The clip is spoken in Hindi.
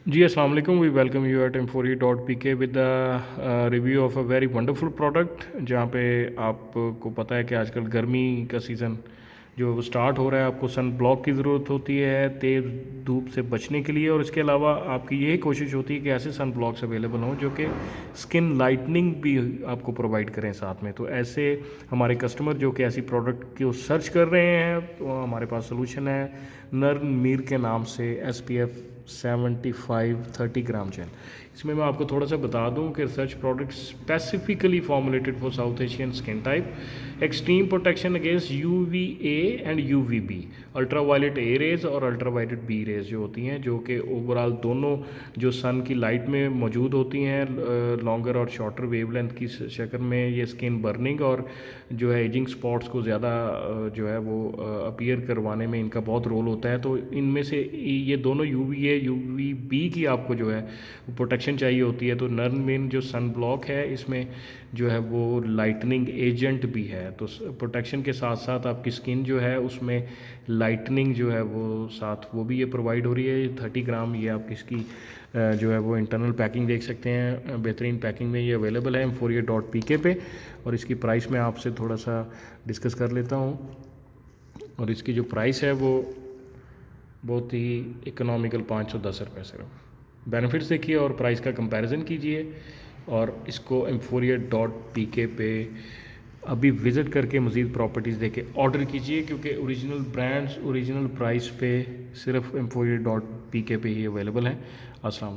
जी अस्सलाम वालेकुम। We welcome you at m4e.pk with the review of a very wonderful product, जहाँ पे आपको पता है कि आजकल गर्मी का सीज़न जो वो स्टार्ट हो रहा है, आपको सन ब्लॉक की ज़रूरत होती है तेज़ धूप से बचने के लिए, और इसके अलावा आपकी यही कोशिश होती है कि ऐसे सन ब्लॉक्स अवेलेबल हों जो कि स्किन लाइटनिंग भी आपको प्रोवाइड करें साथ में। तो ऐसे हमारे कस्टमर जो कि ऐसी प्रोडक्ट को सर्च कर रहे हैं, तो हमारे पास सोल्यूशन है नर्म मीर के नाम से SPF 75 30 ग्राम जेल। इसमें मैं आपको थोड़ा सा बता दूं कि research product specifically formulated for South Asian skin type, extreme protection against UVA and UVB, ultra violet A rays और अल्ट्रा वायलेट बी रेज जो होती हैं, जो कि ओवरऑल दोनों जो सन की लाइट में मौजूद होती हैं लॉन्गर और शॉर्टर वेवलेंथ की शक्ल में, ये स्किन बर्निंग और जो है एजिंग स्पॉट्स को ज़्यादा जो है वो अपीयर करवाने में इनका बहुत रोल होता है। तो इनमें से ये दोनों UVA UVB की आपको जो है प्रोटेक्शन चाहिए होती है। तो नर्म मेन जो सन ब्लॉक है, इसमें जो है वो लाइटनिंग एजेंट भी है, तो प्रोटेक्शन के साथ साथ आपकी स्किन जो है उसमें लाइटनिंग जो है वो साथ वो भी ये प्रोवाइड हो रही है। 30 ग्राम ये आप इसकी जो है वो इंटरनल पैकिंग देख सकते हैं, बेहतरीन पैकिंग में ये अवेलेबल है m4e.pk पे। और इसकी प्राइस मैं आपसे थोड़ा सा डिस्कस कर लेता हूँ, और इसकी जो प्राइस है वो बहुत ही इकोनॉमिकल 510 रुपये सिर्फ। बेनिफिट्स देखिए और प्राइस का कंपैरिजन कीजिए, और इसको m4e.pk पे अभी विज़िट करके मज़ीद प्रॉपर्टीज़ देके ऑर्डर कीजिए, क्योंकि ओरिजिनल ब्रांड्स ओरिजिनल प्राइस पे सिर्फ m4e.pk पे ही अवेलेबल हैं। अस्सलाम।